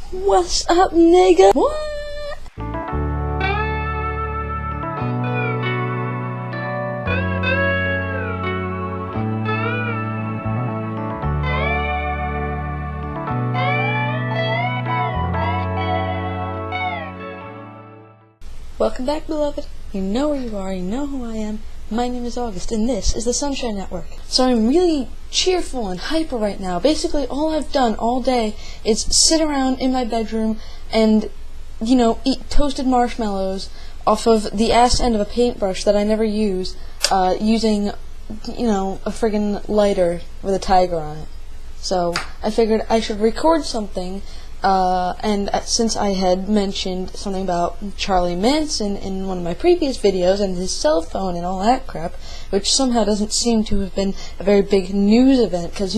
What's up, nigga? What? Welcome back, beloved. You know where you are, you know who I am. My name is August, and this is the Sunshine Network. So I'm really cheerful and hyper right now. Basically, all I've done all day is sit around in my bedroom and, eat toasted marshmallows off of the ass end of a paintbrush that I never use, using, a friggin' lighter with a tiger on it. So I figured I should record something. And since I had mentioned something about Charlie Manson in one of my previous videos and his cell phone and all that crap, which somehow doesn't seem to have been a very big news event, because,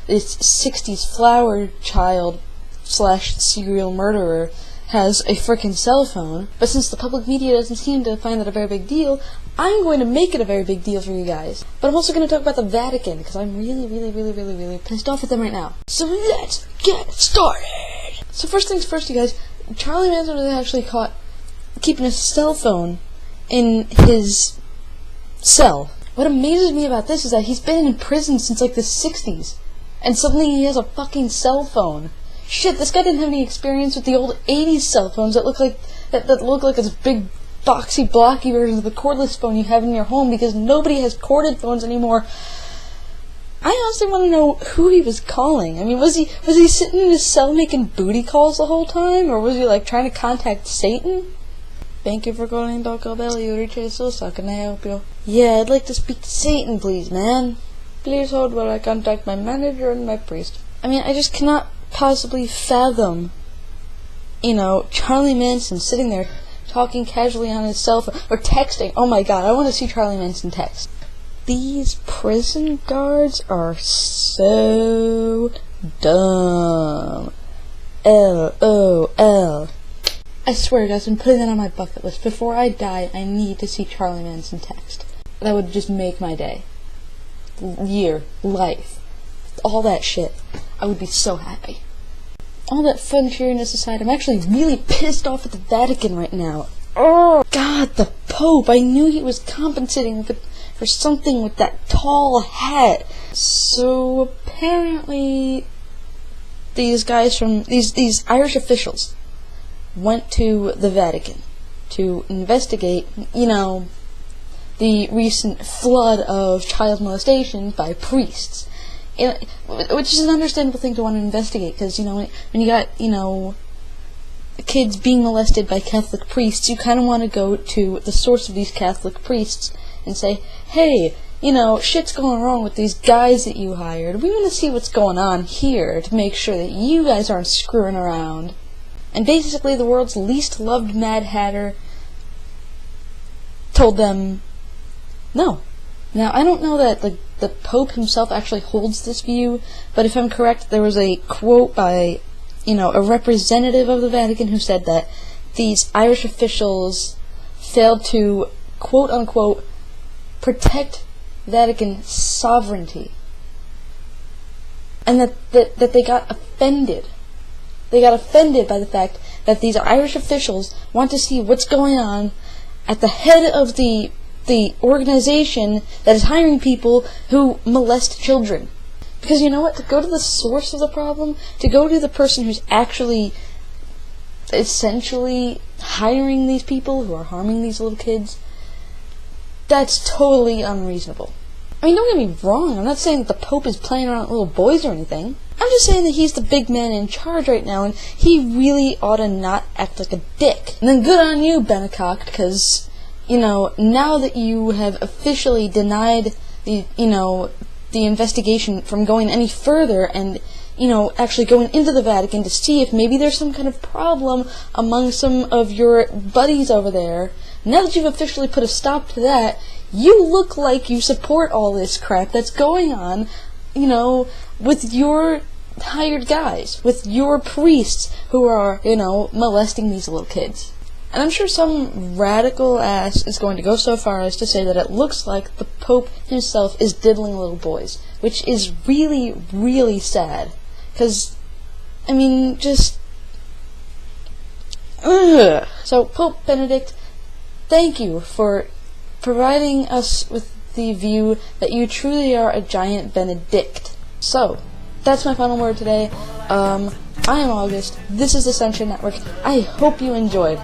this 60s flower child / serial murderer has a frickin' cell phone. But since the public media doesn't seem to find that a very big deal, I'm going to make it a very big deal for you guys. But I'm also going to talk about the Vatican, because I'm really pissed off at them right now. So let's get started! So first things first, you guys, Charlie Manson was actually caught keeping a cell phone in his cell. What amazes me about this is that he's been in prison since like the 60s, and suddenly he has a fucking cell phone. Shit, this guy didn't have any experience with the old 80s cell phones that look like this big boxy blocky version of the cordless phone you have in your home, because nobody has corded phones anymore. I honestly want to know who he was calling. I mean, was he sitting in his cell making booty calls the whole time, or was he trying to contact Satan? Thank you for calling Taco Bell. You reached us. How can I help you? Yeah, I'd like to speak to Satan, please, man. Please hold while I contact my manager and my priest. I mean, I just cannot possibly fathom, Charlie Manson sitting there talking casually on his cell phone, or texting. Oh my god, I want to see Charlie Manson text. These prison guards are so dumb. LOL. I swear, guys, I'm putting that on my bucket list. Before I die, I need to see Charlie Manson text. That would just make my day. Year. Life. All that shit. I would be so happy. All that fun cheeriness aside, I'm actually really pissed off at the Vatican right now. Oh, God, the Pope. I knew he was compensating for something with that tall hat. So apparently these guys from these Irish officials went to the Vatican to investigate, the recent flood of child molestation by priests. Which is an understandable thing to want to investigate, because, when you got, kids being molested by Catholic priests, you kind of want to go to the source of these Catholic priests and say, hey, shit's going wrong with these guys that you hired. We want to see what's going on here to make sure that you guys aren't screwing around. And basically the world's least loved Mad Hatter told them no. Now, I don't know that the Pope himself actually holds this view, but if I'm correct, there was a quote by, a representative of the Vatican who said that these Irish officials failed to, quote-unquote, protect Vatican sovereignty. And that they got offended. They got offended by the fact that these Irish officials want to see what's going on at the head of the organization that is hiring people who molest children. Because you know what? To go to the source of the problem, to go to the person who's actually essentially hiring these people who are harming these little kids, that's totally unreasonable. I mean, don't get me wrong, I'm not saying that the Pope is playing around with little boys or anything. I'm just saying that he's the big man in charge right now, and he really ought to not act like a dick. And then good on you, Bennecock, because now that you have officially denied the investigation from going any further and, actually going into the Vatican to see if maybe there's some kind of problem among some of your buddies over there, now that you've officially put a stop to that, you look like you support all this crap that's going on, with your hired guys, with your priests who are, molesting these little kids. And I'm sure some radical ass is going to go so far as to say that it looks like the Pope himself is diddling little boys, which is really, really sad. Because, I mean, just Ugh. So, Pope Benedict, thank you for providing us with the view that you truly are a giant Benedict. So, that's my final word today. I am August. This is the Sunshine Network. I hope you enjoyed.